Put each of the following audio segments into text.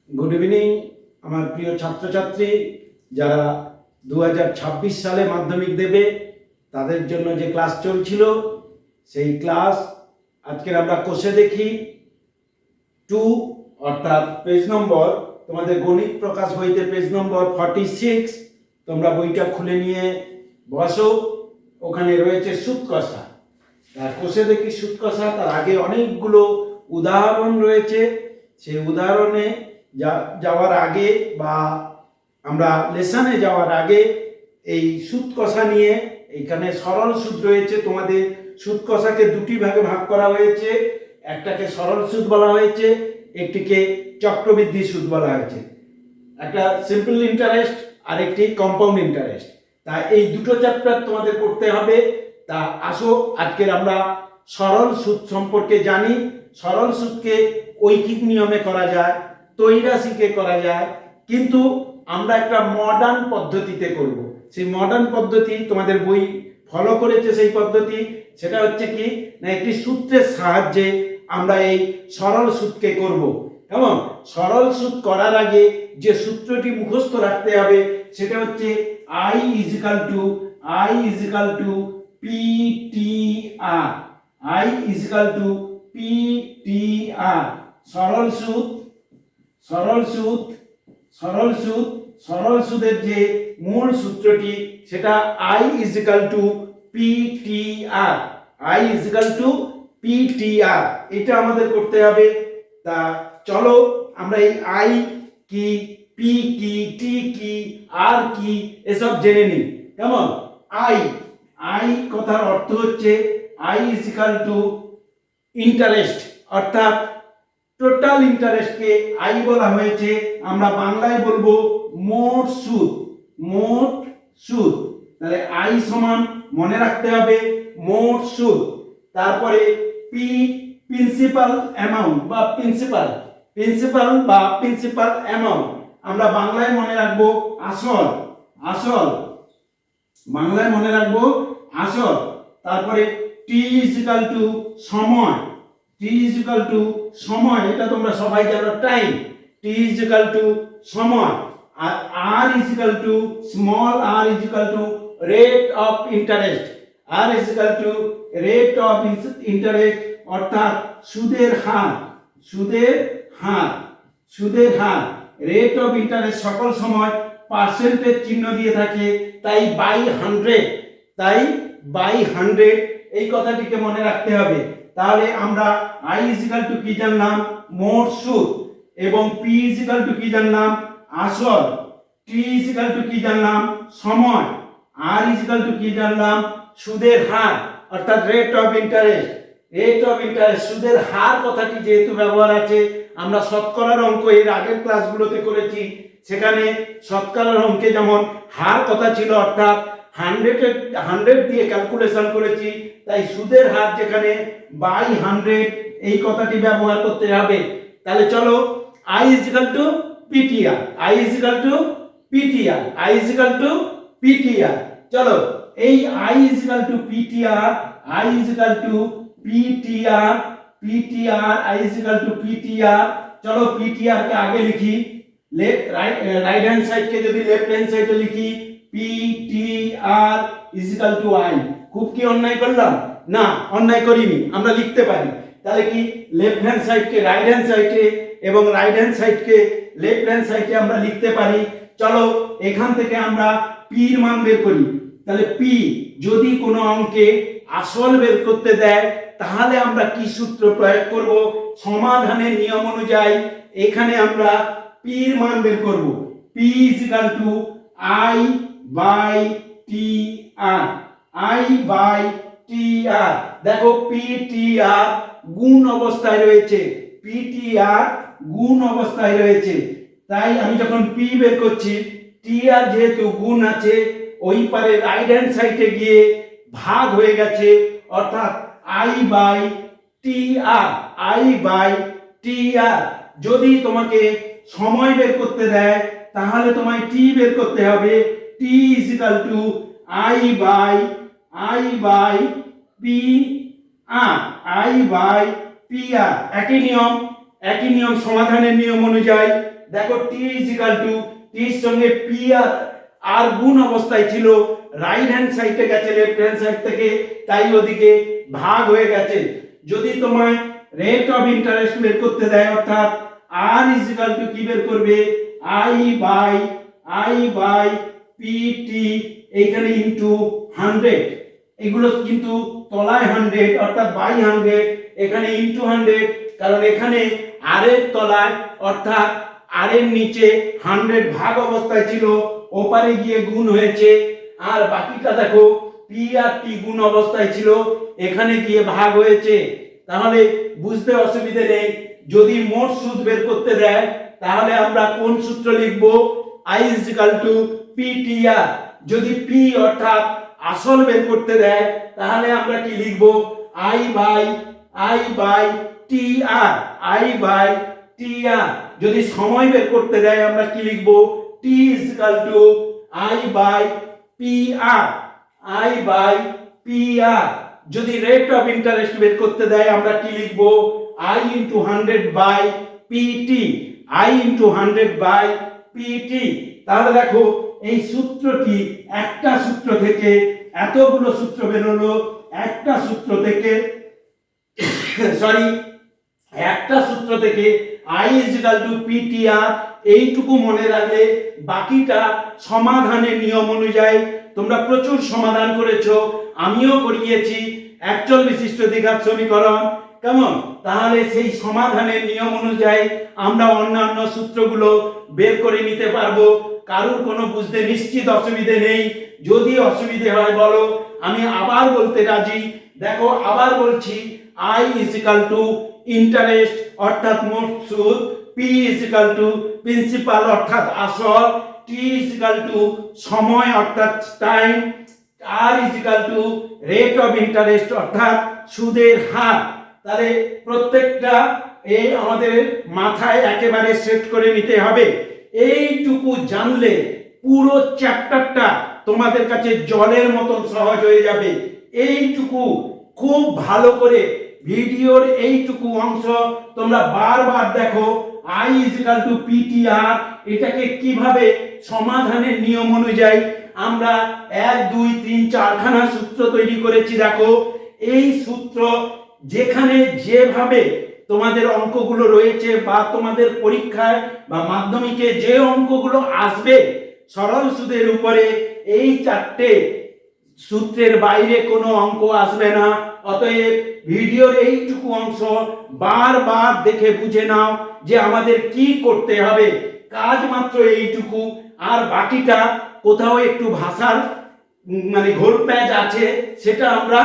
Good evening আমার প্রিয় ছাত্রছাত্রী যারা 2026 সালে মাধ্যমিক দেবে তাদের জন্য যে ক্লাস চলছিল সেই ক্লাস আজকের আমরা কোষে দেখি 2 অর্থাৎ পেজ নম্বর তোমাদের গণিত প্রকাশ বইতে পেজ নম্বর 46। তোমরা বইটা খুলে নিয়ে বসো। ওখানে রয়েছে সুদ কষা। তার কোষে দেখি সুদ কষা, তার আগে অনেকগুলো উদাহরণ রয়েছে। সেই উদাহরণে যাওয়ার আগে বা আমরা লেসনে যাওয়ার আগে এই সুদ কষা নিয়ে এখানে সরল সুদ রয়েছে। তোমাদের সুদ কষাকে দুটি ভাগে ভাগ করা হয়েছে। একটাকে সরল সুদ বলা হয়েছে, একটিকে চক্রবৃদ্ধি সুদ বলা হয়েছে। একটা সিম্পল ইন্টারেস্ট আর একটি কম্পাউন্ড ইন্টারেস্ট। তা এই দুটো চ্যাপ্টার তোমাদের করতে হবে। তা আসো আজকের আমরা সরল সুদ সম্পর্কে জানি। সরল সুদকে ঐকিক নিয়মে করা যায়, ত্রৈরাশিকে করা যায়, কিন্তু আমরা একটা মডার্ন পদ্ধতিতে করব। সেই মডার্ন পদ্ধতি তোমাদের বই ফলো করেছে। সেই পদ্ধতি সেটা হচ্ছে কি না, একটি সূত্রের সাহায্যে আমরা এই সরল সুদকে করব। এবং সরল সুদ করার আগে যে সূত্রটি মুখস্থ রাখতে হবে সেটা হচ্ছে I is equal to PTR। I is equal to PTR। সরল সুদ সরল সুদের যে মূল সূত্রটি সেটা I is equal to PTR। I is equal to PTR এটা আমাদের করতে হবে। তা চলো আমরা এই I কি, P কি, T কি, R কি এসব জেনে নিই। কেমন? I কথার অর্থ হচ্ছে I ইজিক্যাল টু ইন্টারেস্ট, অর্থাৎ টোটাল ইন্টারেস্টকে I বলা হয়েছে। আমরা বাংলায় বলবো মোট সুদ। তাহলে I সমান মনে রাখতে হবে মোট সুদ। তারপরে P প্রিন্সিপাল অ্যামাউন্ট বা প্রিন্সিপাল অ্যামাউন্ট। আমরা বাংলায় মনে রাখবো আসল। বাংলায় মনে রাখবো আসল। তারপরে T ইজিক্যাল টু সময়। এটা তোমরা সবাই জানো, টাইম। T ইজিক্যাল টু সময়। আর R is equal to small r is equal to rate of interest. R is equal to rate of interest, অর্থাৎ সুদের হার। রেট অফ ইন্টারেস্ট সকল সময় পার্সেন্টেজ চিহ্ন দিয়ে থাকে, তাই বাই 100 এই কথাটিকে মনে রাখতে হবে। তাহলে আমরা I ইজিক্যাল টু কি জানলাম? মোট সুদ। এবং P ইজিক্যাল টু কি জানলাম? আসল। T ইজিক্যাল টু কি জানলাম? সময়। R ইজিক্যাল টু কি জানলাম? সুদের হার, অর্থাৎ রেট অফ ইন্টারেস্ট। সুদের হার কথাটি যেহেতু ব্যবহার আছে, আমরা শতকরার অঙ্ক এর আগের ক্লাসগুলোতে করেছি। সেখানে শতকরার অঙ্কে যেমন হার কথা ছিল, অর্থাৎ 100 দিয়ে ক্যালকুলেশন করেছি, তাই সুদের হার যেখানে বাই 100 এই কথাটি ব্যবহার করতে হবে। তাহলে চলো I ইজিক্যাল টু PTR। চলো এই I ইজিক্যাল টু PTR, চলো PTR কে আগে লিখি। রাইট হ্যান্ড সাইড কে যদি লেফট হ্যান্ড সাইডে লিখি PTR ইজিক্যাল টু I। খুব কি অন্যায় করলাম? না, অন্যায় করিনি, আমরা লিখতে পারি। তাহলে কি লেফট হ্যান্ড সাইডকে রাইট হ্যান্ড সাইডে এবং রাইট হ্যান্ড সাইডকে লেফট হ্যান্ড সাইডে আমরা লিখতে পারি। চলো এখান থেকে আমরা P এর মান বের করি। তাহলে P যদি কোনো অঙ্কে আসল বের করতে দেয় তাহলে আমরা কি সূত্র প্রয়োগ করব? সমাধানের নিয়ম অনুযায়ী এখানে আমরা P এর মান বের করব। P is equal to I by TR। দেখো PTR গুণ অবস্থায় রয়েছে। তাই আমি যখন P বের করছি, TR যেহেতু গুণ আছে, ওই পারে রাইট হ্যান্ড সাইডে গিয়ে ভাগ হয়ে গেছে, অর্থাৎ I বাই TR। যদি তোমাকে সময় বের করতে দেয় তাহলে তোমায় T বের করতে হবে। T is equal to I by PR। একই নিয়ম সমাধানের নিয়ম অনুযায়ী দেখো টি ইজ ইকাল টু টির সঙ্গে পি আর গুণ অবস্থায় ছিল, রাইট হ্যান্ড সাইডে গেছে লেফট হ্যান্ড সাইড থেকে, তাই ওদিকে ভাগ হয়ে গেছে। যদি তোমায় রেট অফ ইন্টারেস্ট বের করতে দেয়, অর্থাৎ আর ইজ ইকাল টু কি বের করবে, আই বাই পি টি, এইখানে ইনটু 100, এগুলো কিন্তু তলায় 100 অর্থাৎ বাই 100, এখানে ইনটু 100, কারণ এখানে আর এর তলায় অর্থাৎ আর এর নিচে 100 ভাগ অবস্থায় ছিল, ওপারে গিয়ে গুণ হয়েছে। আর বাকিটা দেখো পি আর টি গুণ অবস্থায় ছিল, এখানে গিয়ে ভাগ হয়েছে। তাহলে বুঝতে অসুবিধা নেই। যদি মোট সুদ বের করতে দেয় তাহলে আমরা কোন সূত্র লিখব, I is equal to PTR। যদি পি অর্থাৎ আসল বের করতে দেয় তাহলে আমরা কি লিখব, I বাই TR। যদি সময় বের করতে দেয় আমরা কি লিখব, T is equal to I by PR। যদি রেট অফ ইন্টারেস্ট বের করতে দেয় আমরা কি লিখব, I into 100 বাই PT। তাহলে দেখো এই সূত্রটি একটা সূত্র থেকে এতগুলো সূত্র বেরোলো, একটা সূত্র থেকে I is equal to PTR, এইটুকু মনে রাখলে বাকিটা সমাধানের নিয়ম অনুযায়ী তোমরা প্রচুর সমাধান করেছো, আমিও করিয়েছি একচল বিশিষ্ট দ্বিঘাত সমীকরণ, কেমন? তাহলে সেই সমাধানের নিয়ম অনুযায়ী আমরা অন্যান্য সূত্রগুলো বের করে নিতে পারবো। কারোর কোনো বুঝতে নিশ্চিত অসুবিধে নেই। যদি অসুবিধে হয় বলো, আমি আবার বলতে রাজি। দেখো আবার বলছি, I is equal to interest অর্থাৎ মোট সুদ, P is equal to principal অর্থাৎ আসল, T is equal to সময় অর্থাৎ time, R is equal to rate of interest অর্থাৎ সুদের হার। তাহলে প্রত্যেকটা এই আমাদের মাথায় একেবারে সেট করে নিতে হবে। এইটুকু জানলে পুরো চ্যাপ্টারটা তোমাদের কাছে জলের মতন সহজ হয়ে যাবে। এইটুকু খুব ভালো করে ভিডিওর এইটুকু অংশ তোমরা বারবার দেখো, I is equal to PTR, এটাকে কিভাবে সমাধানের নিয়ম অনুযায়ী আমরা 1 2 3 4খানা সূত্র তৈরি করেছি। দেখো এই সূত্র যেখানে যেভাবে তোমাদের অঙ্কগুলো রয়েছে বা তোমাদের পরীক্ষায় বা মাধ্যমিকে যে অঙ্কগুলো আসবে সরল সুদের উপরে, এই 4টে সূত্রের বাইরে কোনো অঙ্ক আসবে না। অতএব ভিডিওর এইটুকু অংশ বারবার দেখে বুঝে নাও যে আমাদের কি করতে হবে। কাজ মাত্র এইটুকু, আর বাকিটা কোথাও একটু ভাষার মানে ঘোলপ্যাচ আছে, সেটা আমরা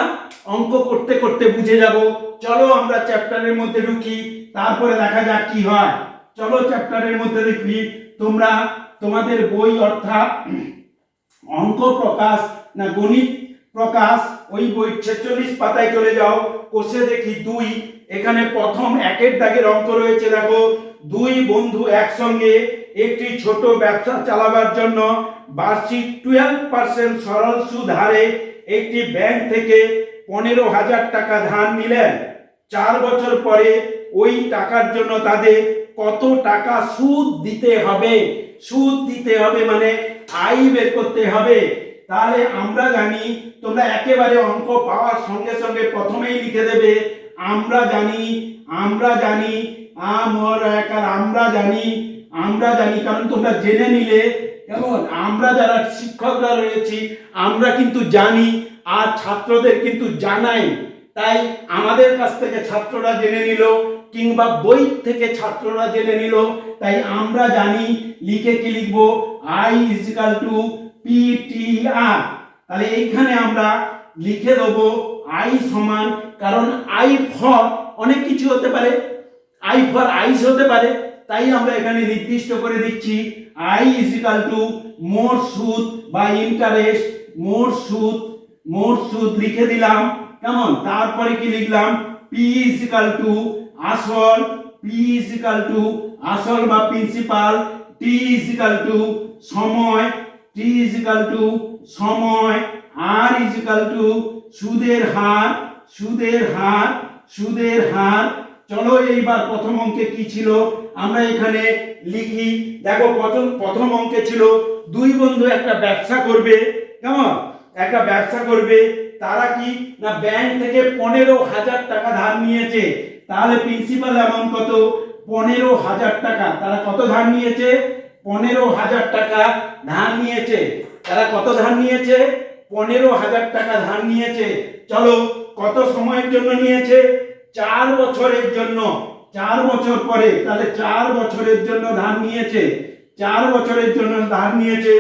অঙ্ক করতে করতে বুঝে যাব। চলো আমরা চ্যাপ্টারের মধ্যে ঢুকি, তারপরে দেখা যাক কি হয়। চলো চ্যাপ্টারের মধ্যে দেখি। তোমরা তোমাদের বই অর্থাৎ অঙ্ক প্রকাশ না গণিত প্রকাশ, ওই বই 46 পাতায় চলে যাও। কোষে দেখি 2, এখানে প্রথম 1 দাগের অঙ্ক রয়েছে। দেখো, 2 বন্ধু একসঙ্গে একটি ছোট ব্যবসা চালাবার জন্য বার্ষিক 12% সরল সুদ হারে একটি ব্যাংক থেকে 15,000 টাকা ধার নিলেন। 4 বছর পরে ওই টাকার জন্য তাদের কত টাকা সুদ দিতে হবে? সুদ দিতে হবে মানে আয় বের করতে হবে। তাহলে আমরা জানি, তোমরা একেবারে অঙ্ক পাওয়ার সঙ্গে সঙ্গে প্রথমেই লিখে দেবে আমরা জানি, আমরা জানি, কারণ তোমরা জেনে নিলে। কেমন? আমরা যারা শিক্ষকরা রয়েছি আমরা কিন্তু জানি, আর ছাত্রদের কিন্তু জানাই। তাই আমাদের কাছ থেকে ছাত্ররা জেনে নিল, কিংবা বই থেকে ছাত্ররা জেনে নিল। তাই আমরা জানি লিখে কি লিখবো, I is equal to PTR। তাহলে এইখানে আমরা লিখে দেবো I সমান, কারণ I ফর অনেক কিছু হতে পারে, I ফর আইস হতে পারে, তাই আমরা এখানে নির্দিষ্ট করে দিচ্ছি I is equal to মোট সুদ বা ইন্টারেস্ট, মোট সুদ লিখে দিলাম। কেমন? তারপরে কি লিখলাম, P is equal to আসল, P is equal to আসল বা principal, T is equal to সময়, T is equal to সময়, R is equal to সুদের হার, চলো এইবার প্রথম অঙ্কে কি ছিল আমরা এখানে লিখি। দেখো প্রথম অঙ্কে ছিল দুই বন্ধু একটা ব্যবসা করবে, কেমন একটা ব্যবসা করবে। তারা কি না ব্যাংক থেকে 15,000 টাকা ধার নিয়েছে। তাহলে প্রিন্সিপাল অ্যামাউন্ট কত? 15,000 টাকা। তারা কত ধার নিয়েছে? 15,000 টাকা ধার নিয়েছে। তারা কত ধার নিয়েছে? 15,000 টাকা ধার নিয়েছে। চলো কত সময়ের জন্য নিয়েছে? 4 বছরের জন্য। 4 বছর পরে, তাহলে 4 বছরের জন্য ধার নিয়েছে। 4 বছরের জন্য ধার নিয়েছে।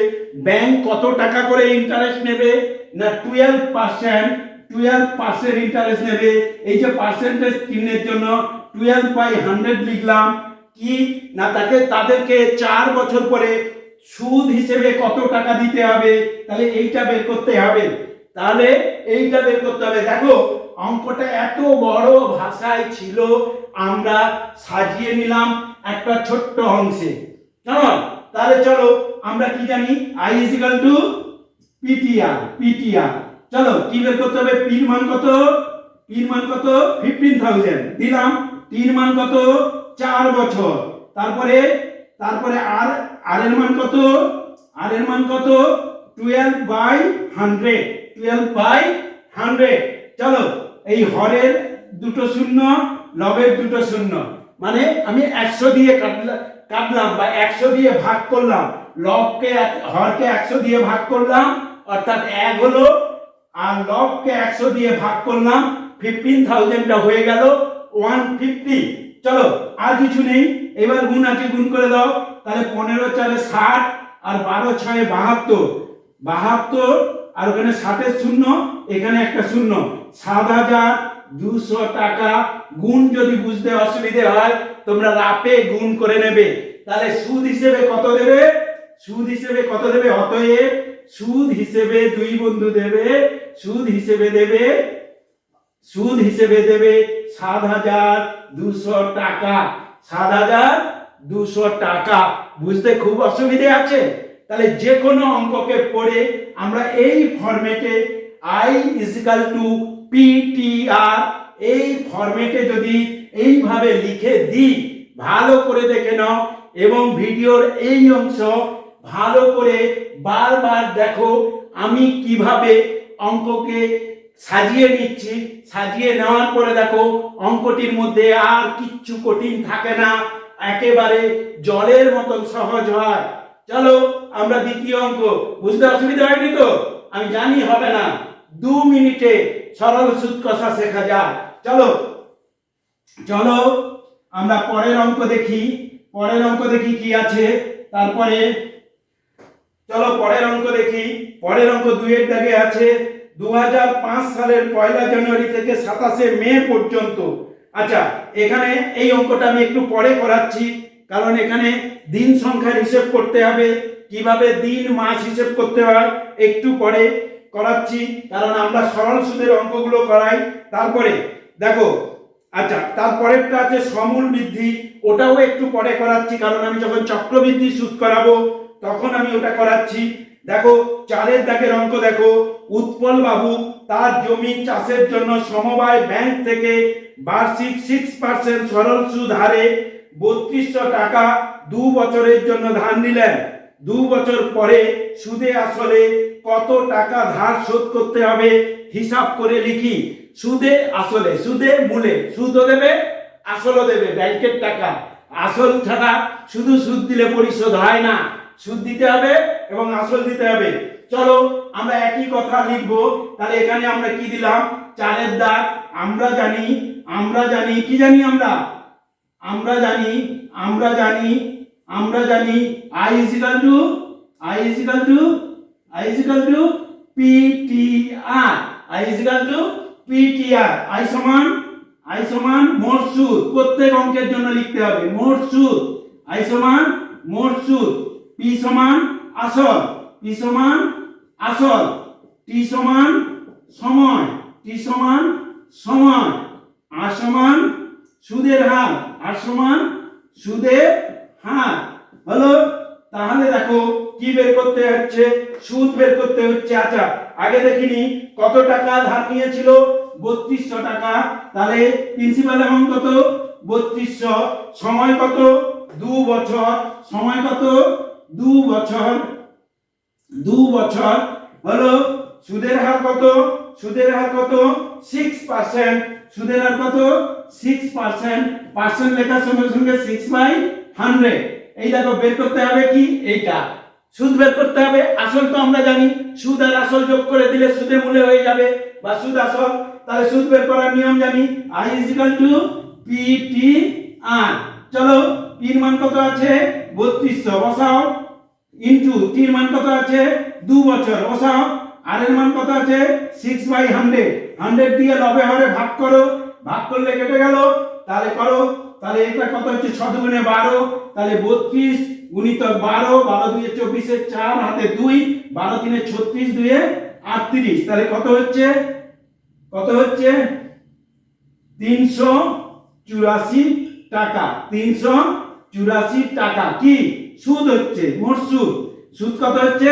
ব্যাংক কত টাকা করে ইন্টারেস্ট নেবে? না 12%। 12% ইন্টারেস্ট নেবে। এই যে পার্সেন্টেজ চিহ্নের জন্য 12/100 লিখলাম। কি না তাদেরকে 4 বছর পরে সুদ হিসেবে কত টাকা দিতে হবে? তাহলে এইটা বের করতে হবে। তাহলে এইটা বের করতে হবে। দেখো অঙ্কটা এত বড় ভাষায় ছিল, আমরা সাজিয়ে নিলাম একটা ছোট্ট অংশে, কেমন? তাহলে চলো আমরা কি জানি? I = PTR। চলো কি বের করতে হবে? পির মান কত? পির মান কত? 15,000 দিলাম। টির মান কত? 4 বছর। তারপরে আর এর মান কত? আর এর মান কত? 12/100। 12/100। চলো এই হরের দুটো শূন্য, লবের দুটো শূন্য, মানে আমি 100 দিয়ে কাটলাম বা 100 দিয়ে ভাগ করলাম। লবকে হরকে 100 দিয়ে ভাগ করলাম, অর্থাৎ 1 হলো। আর লবকে 100 দিয়ে ভাগ করলাম, 15,000টা হয়ে গেল 150। চলো আর কিছু নেই, এবার গুণ আছে, গুণ করে দাও। তাহলে 15 4 60 আর 12 6 72। 72 আর ওখানে 60 এর শূন্য, এখানে একটা শূন্য। 7,200 টাকা। গুণ যদি বুঝতে অসুবিধে হয় তোমরা রাপে গুণ করে নেবে। তাহলে সুদ হিসেবে কত দেবে? সুদ হিসেবে কত দেবে? অতএব সুদ হিসেবে দুই বন্ধু দেবে, সুদ হিসেবে দেবে 7,200 টাকা। 7,200 টাকা। বুঝতে খুব অসুবিধে আছে? তাহলে যে কোনো অঙ্ককে পড়ে আমরা এই ফরম্যাটে I = PTR এই ফরম্যাটে যদি এইভাবে লিখে দিই, ভালো করে দেখে নাও এবং ভিডিওর এই অংশ ভালো করে বারবার দেখো আমি কিভাবে অঙ্ককে সাজিয়ে নিচ্ছি। সাজিয়ে নেওয়ার পরে দেখো অঙ্কটির মধ্যে আর কিচ্ছু কঠিন থাকে না, একেবারে জলের মতন সহজ হয়। চলো আমরা দ্বিতীয় অঙ্ক। বুঝতে অসুবিধা হয়নি তো? আমি জানি হবে না, 2 মিনিটে সরল সুদ কষা শেখা যায়। চলো চলো আমরা পরের অঙ্ক দেখি। পরের অঙ্ক দেখি কি আছে। তারপরে চলো পরের অঙ্ক দেখি। পরের অঙ্ক 2 এর দাগে আছে 2005 সালের 1 জানুয়ারি থেকে 27 মে পর্যন্ত। আচ্ছা এখানে এই অঙ্কটা আমি একটু পরে করাচ্ছি, কারণ এখানে দিন সংখ্যার হিসেব করতে হবে, কিভাবে দিন মাস হিসেব করতে হয় একটু পরে করাচ্ছি, কারণ আমরা সরল সুদের অঙ্কগুলো করাই। তারপরে দেখো, আচ্ছা তারপরেরটা আছে সমূল বৃদ্ধি, ওটাও একটু পরে করাচ্ছি, কারণ আমি যখন চক্রবৃদ্ধি সুদ করাবো তখন আমি ওটা করাচ্ছি। দেখো 4 দাগের অঙ্ক দেখো, উৎপল বাবু তার জমি চাষের জন্য সমবায় ব্যাংক থেকে বার্ষিক 6% সরল সুদ হারে 3200 টাকা 2 বছরের জন্য ধার নিলেন। 2 বছর পরে সুদে আসলে কত টাকা ধার শোধ করতে হবে হিসাব করে লিখি। সুদে আসলে, সুদে মূলে, সুদও দেবে আসলও দেবে, ব্যাংকের টাকা। আসল ছাড়া শুধু সুদ দিলে পরিশোধ হয় না, সুদ দিতে হবে এবং আসল দিতে হবে। চলো আমরা একই কথা লিখবো। তাহলে এখানে আমরা কি দিলাম? 4 দাগ। আমরা জানি কি জানি আমরা জানি I = PTR। I সমান মোট সুদ, প্রত্যেক অঙ্কের জন্য লিখতে হবে মোট সুদ। I সমান মোট সুদ। P সমান আসল, P সমান আসল। T সমান সময়, T সমান সময়। R সমান সুদের হার, R সমান সুদের হার। হলো? তাহলে দেখো কি বের করতে হচ্ছে? সুদ বের করতে হচ্ছে। আচ্ছা আগে দেখিনি কত টাকা ধার নিয়েছিল? 3200 টাকা। তাহলে প্রিন্সিপাল অ্যামাউন্ট কত? 3200, সময় কত 2 বছর, সময় কত 2 বছর, 2 বছর হলো। সুদের হার কত, সুদের হার কত 6%, সুদের হার কত 6%, পার্সেন্ট লেখার সঙ্গে সঙ্গে 6/100। এই দেখো বের করতে হবে কি এইটা, সুদ বের করতে হবে। আসল তো আমরা জানি, সুদ আর আসল যোগ করে দিলে সুদের মূল্য হয়ে যাবে বা সুদ আসল। তাহলে সুদ বের করার নিয়ম জানি, I = PTR। চলো p মান কত আছে 3200 বসাও, ইনটু t মান কত আছে 2 বছর বসাও, আর এর মান কত আছে 6/100, 100 দিয়ে 90 হারে ভাগ করো, ভাগ করলে কেটে গেল। তাহলে করো, তাহলে এটা কত হচ্ছে 6 দুগুণে 12, তাহলে 32 গুণিতক 12, 12 দুয়ে 24, 4 হাতে 2, 12 তিনে 36, 2 এ 38। তাহলে কত হচ্ছে, কত হচ্ছে 384 টাকা, 384 টাকা কি সুদ হচ্ছে, মোট সুদ। সুদ কত হচ্ছে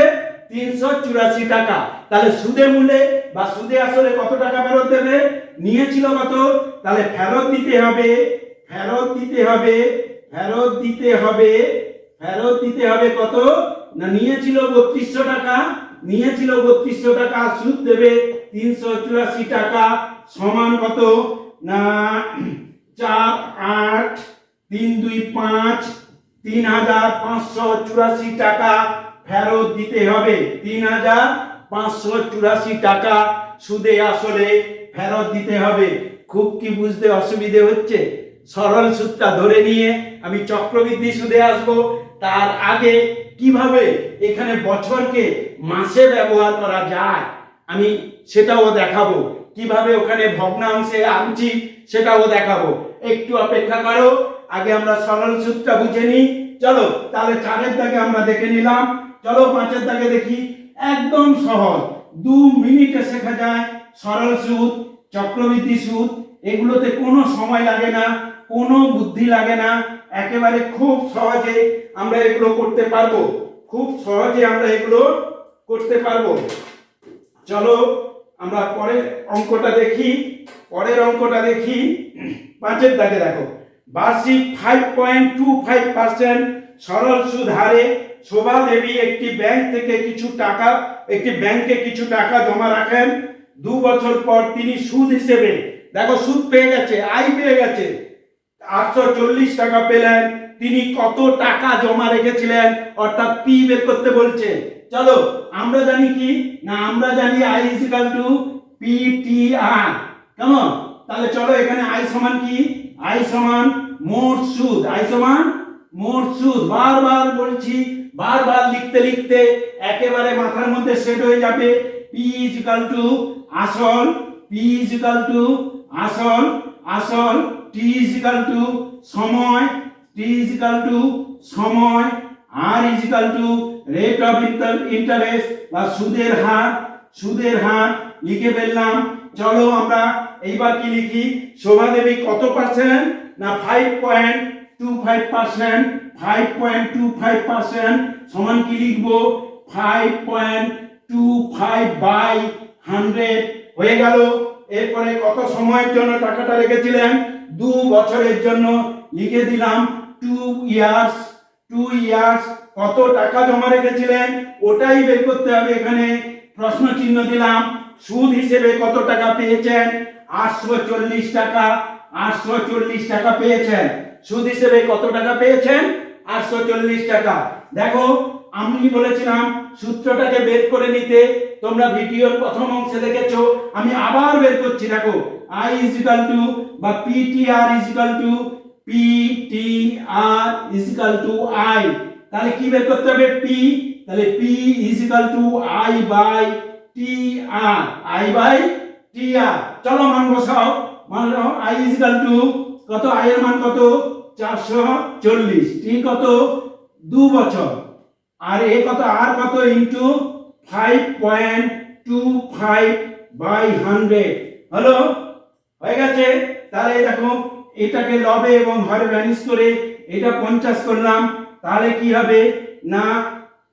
384 টাকা। তাহলে সুদে মূলে বা সুদে আসলে কত টাকা ফেরত দেবে, নিয়েছিল কত, তাহলে ফেরত দিতে হবে, ফেরত দিতে হবে, ফেরত দিতে হবে, ফেরত দিতে হবে কত না, নিয়েছিল 3200 টাকা, নিয়েছিল 3200 টাকা, সুদ দেবে 384 টাকা, সমান কত না 4 8 3 2 5, 3584 টাকা ফেরত দিতে হবে, 3584 টাকা সুদে আসলে ফেরত দিতে হবে। খুব কি বুঝতে অসুবিধে হচ্ছে? সরল সুদটা ধরে নিয়ে আমি চক্রবৃদ্ধি সুদে আসব। তার আগে কিভাবে এখানে বছরকে মাসে ব্যবহার করা যায় আমি সেটাও দেখাবো, কিভাবে ওখানে ভগ্নাংশে আনছি সেটাও দেখাবো। একটু অপেক্ষা করো, আগে আমরা সরল সুদটা বুঝে নিই। চলো তাহলে 4 দাগে আমরা দেখে নিলাম, চলো 5 দাগে দেখি। একদম সহজ, 2 মিনিটে শেখা যায় সরল সুদ, চক্রবৃদ্ধি সুদ। এগুলোতে কোনো সময় লাগে না, কোনো বুদ্ধি লাগে না, একেবারে খুব সহজে আমরা এগুলো করতে পারবো, খুব সহজে আমরা এগুলো করতে পারবো। চলো আমরা পরের অঙ্কটা দেখি, পরের অঙ্কটা দেখি। 5 দাগে দেখো, বার্ষিক 5.25% সরল সুদ হারে শোভা দেবী একটি ব্যাংক থেকে কিছু টাকা, একটি ব্যাংকে কিছু টাকা জমা রাখেন। 2 বছর পর তিনি সুদ হিসেবে, দেখো সুদ পেয়ে গেছে, আয় পেয়ে গেছে, 840 টাকা পেলেন। তিনি কত টাকা জমা রেখেছিলেন, অর্থাৎ পি বের করতে বলছে। চলো আমরা জানি কি না, আমরা জানি I = PTR, কেমন? তাহলে চলো এখানে I সমান কি, I সমান মোট সুদ, I সমান মোট সুদ। বারবার বলছি, বারবার লিখতে লিখতে একেবারে মাথার মধ্যে সেট হয়ে যাবে। P = আসল, P = আসল, আসল, T = সময়, T = সময়, R = রেট অফ ইন্টারেস্ট বা সুদের হার, সুদের হার লিখে ফেললাম। চলো আমরা এইবার কি লিখি, শোভা দেবী কত পার্সেন্ট না 5.25%, 5.25% সমান কি লিখবো 5.25/100 হয়ে গেল। এরপরে কত সময়ের জন্য টাকাটা রেখেছিলেন, 2 বছরের জন্য, লিখে দিলাম 2 ইয়ার্স, 2 ইয়ার্স। কত টাকা জমা রেখেছিলেন ওটাই বের করতে হবে, এখানে প্রশ্ন চিহ্ন দিলাম। সুদ হিসেবে কত টাকা পেয়েছেন 840 টাকা, 840 টাকা পেয়েছেন। সুদ হিসেবে কত টাকা পেয়েছেন 840 টাকা। দেখো আমি বলেছিলাম সূত্রটাকে বের করে নিতে, তোমরা ভিডিওর প্রথম অংশে দেখেছো, আমি আবার বের করছি। দেখো I = বা PTR = I, তাহলে কি বের করতে হবে P, তাহলে P = I/TR, I/TR। চলো মান বসাও, মান I = কত, I এর মান কত 440, T কত 2 বছর, আর এ কত, আর কত ইনটু 5.25/100 হলো, হয়ে গেছে। তাহলে দেখো এটাকে লবে এবং হরে ভ্যানিশ করে এটা 50 করলাম, তাহলে কি হবে না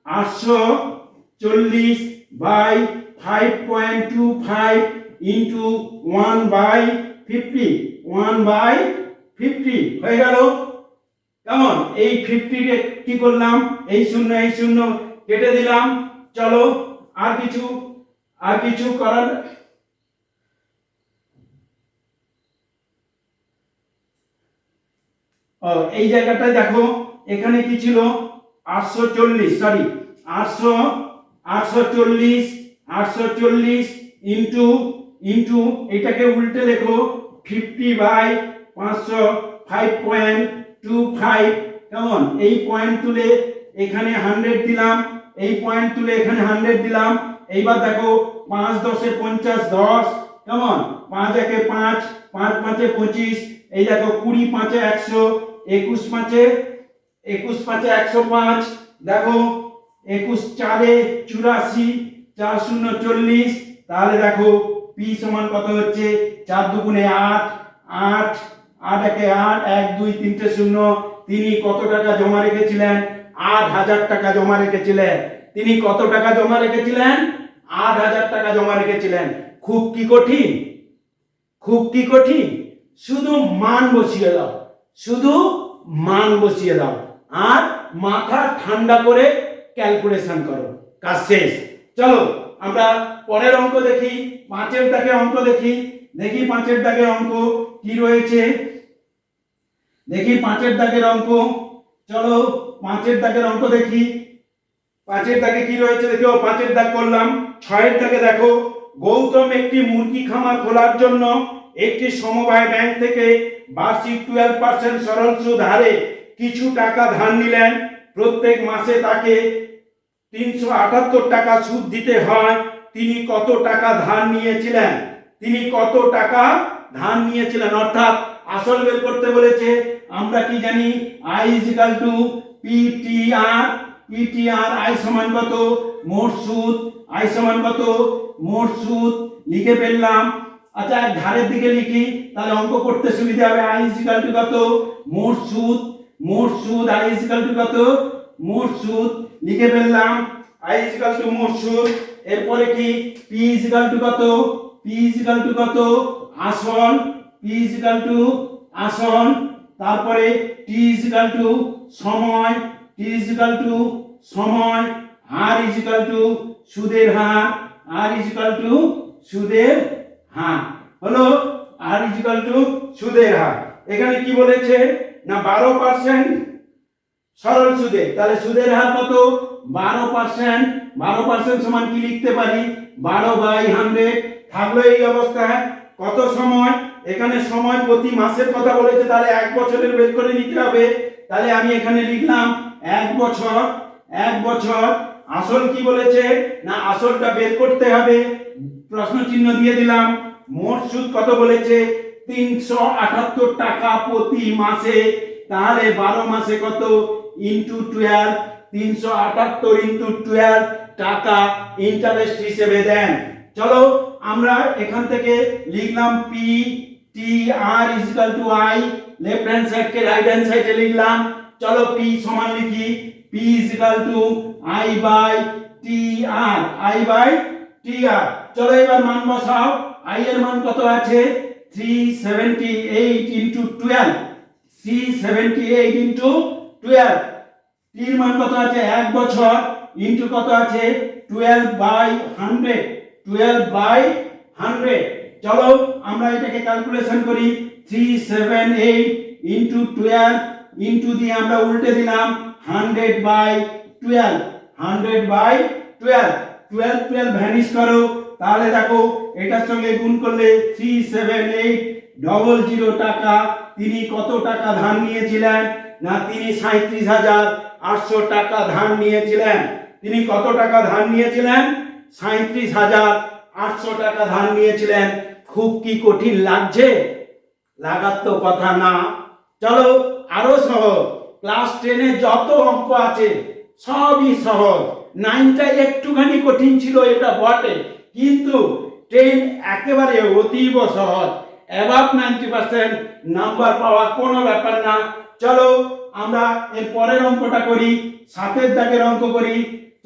840/5.25 ইনটু 1/50, 1/50 50 হয়ে গেল। কেমন? এই 50 কে কি করলাম, এই শূন্য কেটে দিলাম। চলো আর কিছু করার, এই জায়গাটায় দেখো এখানে কি ছিল, 840, সরি 840 ইন্টু এটাকে উল্টে লেখো 50/500, 5.25। কেমন? এই পয়েন্ট তুলে এখানে 100 দিলাম, এই পয়েন্ট তুলে এখানে 100 দিলাম। এইবার দেখো 5 10 50, 10। কেমন? 5 1 5, 5 5 25, এই দেখো 20 5 100, 21 5 105। দেখো 21 4 84, 4 0 40। তাহলে দেখো পি সমান কত হচ্ছে, 4 2 8, 8 8 1 8, 1 2 3 0। তিনি কত টাকা জমা রেখেছিলেন? 8000 টাকা জমা রেখেছিলেন। তিনি কত টাকা জমা রেখেছিলেন? 8000 টাকা জমা রেখেছিলেন। খুব কি কঠিন? খুব কি কঠিন? শুধু মান বসিয়ে দাও, শুধু মান বসিয়ে দাও আর মাথা ঠান্ডা করে ক্যালকুলেশন করো, কাজ শেষ। চলো আমরা পরের অঙ্ক দেখি, 5 দাগের অঙ্ক দেখি। 5 দাগের অঙ্ক কি রয়েছে, দেখি 5 দাগের অঙ্ক। চলো 5 দাগের অঙ্ক দেখি। 5 দাগে কি রয়েছে দেখো, 5 দাগ করলাম। 6 দাগে দেখো, গৌতম একটি মুরগি খামার খোলার জন্য একটি সমবায় ব্যাংক থেকে বার্ষিক 12% সরল সুদ হারে কিছু টাকা ধার নিলেন। প্রত্যেক মাসে তাকে 378 টাকা সুদ দিতে হয়। তিনি কত টাকা ধার নিয়েছিলেন? তিনি কত টাকা ধার নিয়েছিলেন? অর্থাৎ আসল বের করতে বলেছে। আমরা কি জানি, I = PTR, I সমান কত? মোট সুদ। I সমান কত? মোট সুদ। লিখে ফেললাম। আচ্ছা ধারের দিকে লিখি, তাহলে অঙ্ক করতে সুবিধা হবে। I = কত? মোট সুদ। I = কত? মোট সুদ। লিখে ফেললাম I = মোট সুদ। এরপরে কি, P = কত? P = কত? আসল। P = আসল। তারপরে T = সময়। T = সময়। R = সুদের হার। R = সুদের হার। হলো R = সুদের হার। এখানে কি বলেছে না, 12% সরল সুদে। তাহলে সুদের হার কত? 12%। 12% সমান কি লিখতে পারি, 12/100। থাকলো এই অবস্থায়। কত সময়? এখানে সময় প্রতি মাসের কথা বলেছে, তাহলে 1 বছরের বের করে নিতে হবে। তাহলে আমি এখানে লিখলাম 1 বছর। 1 বছর। আসল কি বলেছে না, আসলটা বের করতে হবে, প্রশ্ন চিহ্ন দিয়ে দিলাম। মোট সুদ কত বলেছে? 378 টাকা প্রতি মাসে। তাহলে 12 মাসে কত? ইনটু 12। 378 ইনটু 12 টাকা ইন্টারেস্ট হিসেবে দেন। চলো আমরা এখান থেকে লিখলাম P T R I, left hand side কে রাইট হ্যান্ড সাইডে লিখলাম। চলো পি সমান লিখি, P I/TR, I/TR। চলো এবার মান বসাও। I এর মান কত আছে? 378 ইনটু 12। 378 ইনটু 12। T এর মান কত আছে? 1 বছর ইনটু কত আছে? 12/100। 12/100। চলো আমরা এটাকে ক্যালকুলেশন করি। 378 ইনটু 12 ইনটু দিয়ে আমরা উল্টে দিলাম 100/12। 100/12। 12 ভ্যানিশ করো। তাহলে দেখো এটার সঙ্গে গুণ করলে 37800 টাকা। তিনি কত টাকা ধার নিয়েছিলেন না, তিনি 37,800 টাকা ধার নিয়েছিলেন। তিনি কত টাকা ধার নিয়েছিলেন? 37,800 টাকা ধার নিয়েছিলেন। খুব কি কঠিন লাগছে? লাগার তো কথা না। চলো আরো সহজ। ক্লাস 10 এ যত অঙ্ক আছে সবই সহজ। 9টা একটুখানি কঠিন ছিল, এটা বটে, কিন্তু 10 একেবারে অতীব সহজ। অ্যাবাভ 90% নাম্বার পাওয়া কোনো ব্যাপার না। চলো আমরা এর পরের অঙ্কটা করি। 7 দাগের অঙ্ক করি।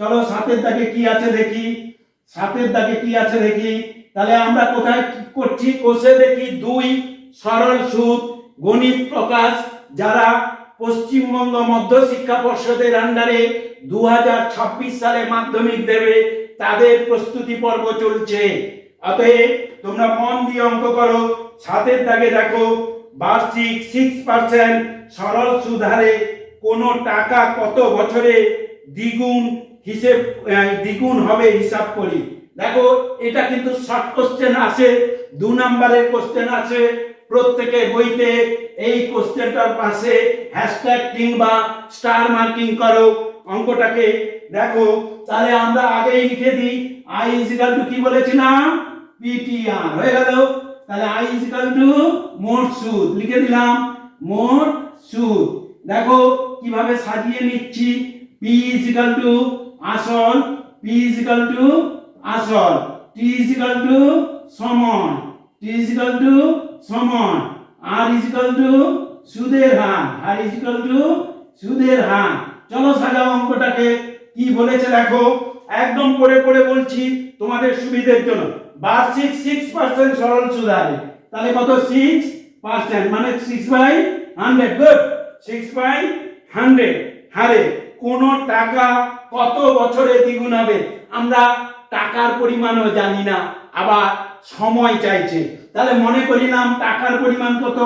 চলো 7 দাগে কি আছে দেখি। 7 দাগে কি আছে দেখি। তাহলে আমরা কোথায় করছি? কোষে দেখি 2 সরল সুদ গণিত প্রকাশ যারা পশ্চিমবঙ্গ মধ্য শিক্ষা পর্ষদের আন্ডারে 2026 সালে মাধ্যমিক দেবে তাদের প্রস্তুতি পর্ব চলছে। অতএব তোমরা মন দিয়ে অঙ্ক করো। সাতের দাগে দেখো বার্ষিক 6% সরল সুদ হারে কোন টাকা কত বছরে দ্বিগুণ হবে হিসাব করি। দেখো এটা কিন্তু শর্ট কোশ্চেন আছে, 2 নম্বরের কোশ্চেন আছে প্রত্যেকের বইতে। এই কোশ্চেনটার পাশে হ্যাশট্যাগ কিংবা স্টার মার্কিং করো অঙ্কটাকে। দেখো তাহলে আমরা আগেই লিখে দিই i = কি বলেছিলাম, PTR হয়ে গেল। তাহলে i = মোট সুদ লিখে দিলাম, মোট সুদ। দেখো কিভাবে সাজিয়ে নিচ্ছি, p = আসল, p = আসল, t সমান, t সমান, r সুদের হার, r সুদের হার। চলো সাজাও অঙ্কটাকে। কি বলেছে দেখো, একদম পড়ে পড়ে বলছি তোমাদের সুবিধার জন্য। বার্ষিক 6% সরল সুদ হারে, তাহলে কত, 6% মানে 6/100। গুড, 6/100 হারে কোন টাকা কত বছরে দ্বিগুণ হবে। আমরা টাকার পরিমাণও জানি না, আবার সময় চাইছে। তাহলে মনে করিলাম টাকার পরিমাণ কত,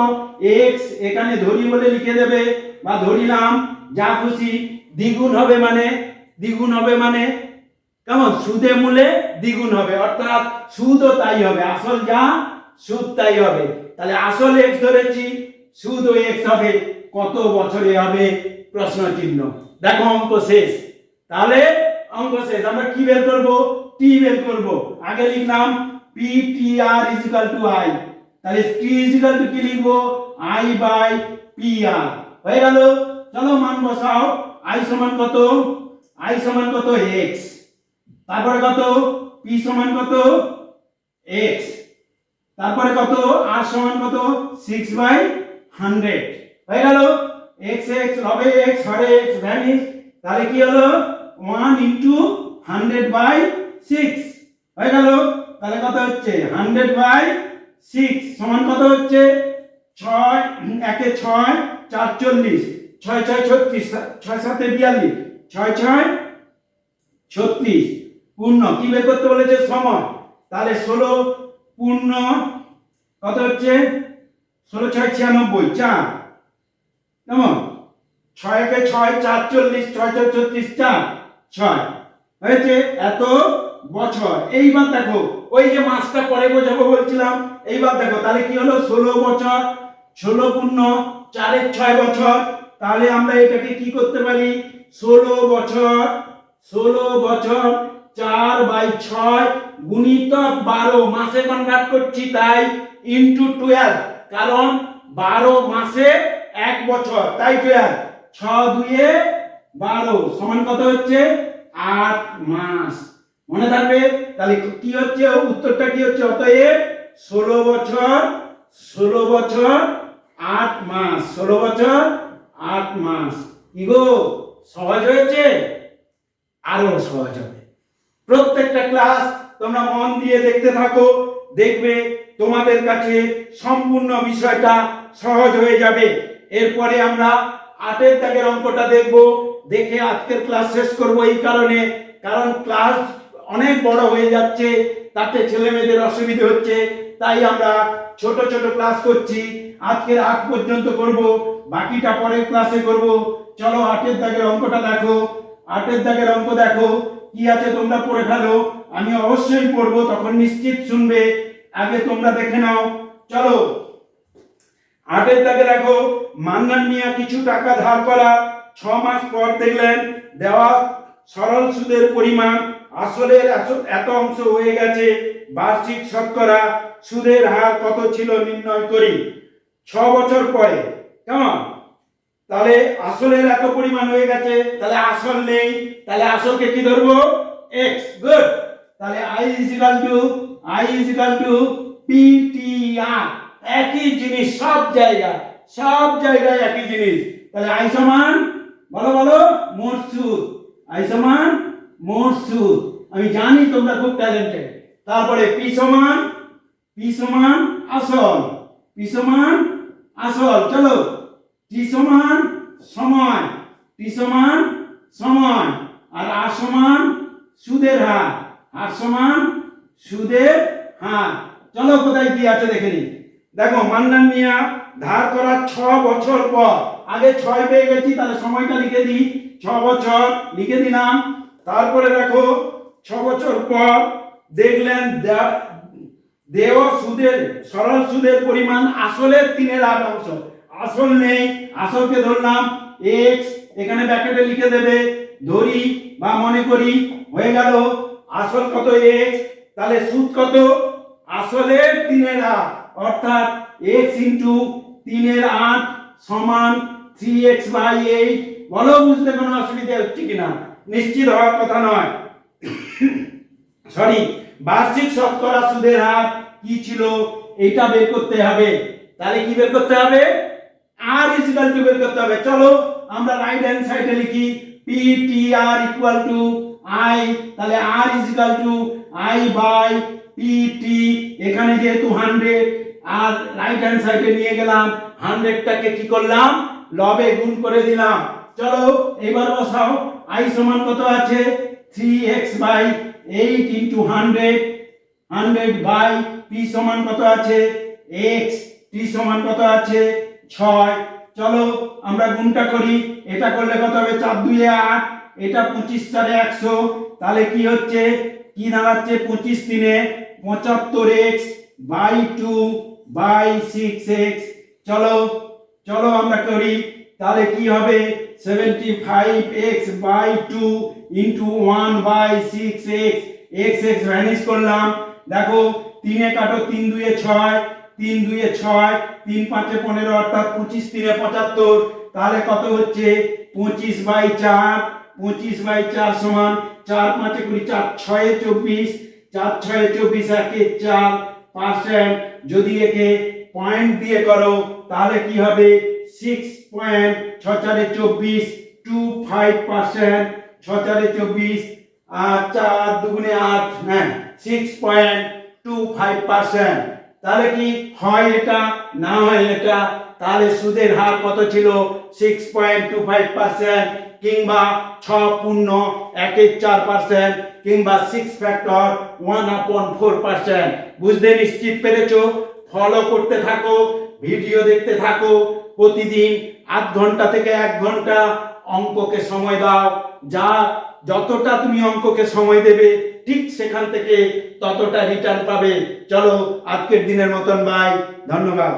x, এখানে ধরি বলে লিখে দেবে বা ধরিলাম, যা খুশি। দ্বিগুণ হবে মানে কেমন, সুদে মূলে দ্বিগুণ হবে, অর্থাৎ সুদও তাই হবে, আসল যা সুদ তাই হবে। তাহলে আসল x ধরেছি, সুদও x হবে, কত বছরে হবে, প্রশ্ন চিহ্ন। দেখো অঙ্ক শেষ। তাহলে অঙ্ক শেষ, আমরা কি বের করব, t বের করব। আগে লিখলাম PTR = I, তাহলে t = কি লিখব, I/PR হয়ে গেল। চলো মান বসাও। I সমান কত, x, তারপরে কত, p সমান কত, x, তারপরে কত, r সমান কত, 6/100 হয়ে গেল। x হবে x, হরে x ভ্যানিশ। তাহলে কি হলো, 1 * 100/6 হয়ে গেল। তাহলে কত হচ্ছে, 100/6 সমান কত হচ্ছে, 6 1 6 4 40, 6 6 36, 6 7 42, 6 6 36 পূর্ণ। কি বের করতে বলেছে, সময়। তাহলে 16 পূর্ণ কত হচ্ছে, 16 6 96, 4 কেমন, 6 1 6 4 40, 6 6 36, 4 6 হয়েছে এত বছর। এইবার দেখো ওই যে মাসটা পরে বোঝাবো বলছিলাম, এইবার দেখো তাহলে কি হলো, 16 বছর, 16 পূর্ণ 4 এর 6 বছর। তাহলে আমরা এটাকে কি করতে পারি, 16 বছর 4/6 গুণিতক 12, মাসে কনভার্ট করছি তাই ইনটু 12, কারণ 12 মাসে 1 বছর তাই 12, 6 2 12 সমান কত হচ্ছে, 8 মাস। মনে থাকবে। তাহলে কি হচ্ছে, উত্তরটা কি হচ্ছে, অতএব 16 বছর 8 মাস, 16 বছর 8 মাস। কি গো, সহজ হয়েছে, আরো সহজ হবে। প্রত্যেকটা ক্লাস তোমরা মন দিয়ে দেখতে থাকো, দেখবে তোমাদের কাছে সম্পূর্ণ বিষয়টা সহজ হয়ে যাবে। এরপরে আমরা 8 দাগের অঙ্কটা দেখব, দেখে আজকের ক্লাস শেষ করব। এই কারণ ক্লাস অনেক বড় হয়ে যাচ্ছে, তাতে ছেলে মেয়েদের অসুবিধা হচ্ছে, তাই আমরা ছোট ছোট ক্লাস করছি। আজকের 8 পর্যন্ত করব, বাকিটা পরের ক্লাসে করব। চলো 8 দাগের অঙ্কটা দেখো। 8 দাগের অঙ্ক দেখো কি আছে, তোমরা পড়ে ফেলো, আমি অবশ্যই পড়বো, তখন নিশ্চিত শুনবে। আগে তোমরা দেখে নাও। চলো 8 দাগে দেখো, মান্নান মিয়া কিছু টাকা ধার করা 6 মাস পর দেখলেন দেওয়া সরল সুদের পরিমাণ আসলের এত অংশ হয়ে গেছে, বার্ষিক শতকরা সুদের হার কত ছিল নির্ণয় করি। 6 বছর পরে কেমন, তাহলে আসলের এত পরিমাণ হয়ে গেছে, তাহলে আসল নেই, তাহলে আসলকে কি ধরবো, x। গুড। তাহলে i = PTR, একই জিনিস, সব জায়গায় একই জিনিস। তাহলে i সমান বলো মোট সুদ, i সমান মোট সুদ। আমি জানি তোমরা খুব ট্যালেন্টেড। তারপরে p সমান আসল, p সমান আসল। চলো, টি সমান সময়, টি সমান সময়, আর আর সমান সুদের হার, আর সমান সুদের হার। চলো কোথায় কি আছে দেখে নি। দেখো, মান্নান মিয়া ধার করার 6 বছর পর, আগে 6 পেয়ে গেছি, তাহলে সময়টা লিখে দিই, 6 বছর লিখে দিলাম। তারপরে দেখো 6 বছর পর দেখলেন দেওয়া সুদের, সরল সুদের পরিমাণ আসলের 3/8 আসল নেই, আসলকে ধরলাম x, এখানে ব্র্যাকেটে লিখে দেবে, ধরি বা মনে করি, হয়ে গেল আসল কত x, তাহলে সুদ কত আসলের 3/8, অর্থাৎ x ইনটু 3/8 সমান 3x/8। বলো বুঝতে কোনো অসুবিধা হচ্ছে কিনা? নিশ্চিত হওয়ার কথা নয়। সরি, বার্ষিক শতকরা সুদের হার কি ছিল এটা বের করতে হবে। তাহলে কি বের করতে হবে? r ইকুয়াল টু বের করতে হবে। চলো আমরা রাইট হ্যান্ড সাইডে লিখি PTR ইকুয়াল টু I, তাহলে r equal to I by PT, এখানে যেহেতু 100 আর রাইট হ্যান্ড সাইডে নিয়ে গেলাম, 100টাকে কি করলাম লবে গুণ করে দিলাম। চলো এবার বসাও, I সমান কত আছে 3x/8 ইনটু 100, 100 বাই p সমান কত আছে x, t সমান কত আছে 6। চলো আমরা গুণটা করি, এটা করলে কত হবে 4 2 8, এটা 25 4 100, তাহলে কি হচ্ছে, কি দাঁড়াচ্ছে 25 3 75x বাই 2 বাই 6x। চলো চলো আমরা করি, তাহলে কি হবে 75x by 2 into 1 by 6x, x x vanish করলাম। দেখো 3 এ কাটো, 3 2 6, 3 2 6, 3 5 15, অর্থাৎ 25 3 75, তাহলে কত হচ্ছে 25/4, 25/4 সমান 4 5 20, 4 6 24, 4 6 24, 1 4 পার্সেন্ট। যদি একে পয়েন্ট দিয়ে করো তাহলে কি হবে 6.6 4 24, 25%, 6 4 24 আর 4 2 8, হ্যাঁ 6.25%। তাহলে কি হয় এটা, না হয় এটা, তাহলে সুদের হার কত ছিল 6.25%, কিংবা 6.1 কিংবা 6 ফ্যাক্টর 1/4%। বুঝতে নিশ্চিত পেরেছো? ফলো করতে থাকো, ভিডিও দেখতে থাকো, প্রতিদিন আধ ঘন্টা থেকে 1 ঘন্টা অঙ্ককে সময় দাও। যতটা তুমি অঙ্ককে সময় দেবে ঠিক সেখান থেকে ততটা রিটার্ন পাবে। চলো আজকের দিনের মতন বাই, ধন্যবাদ।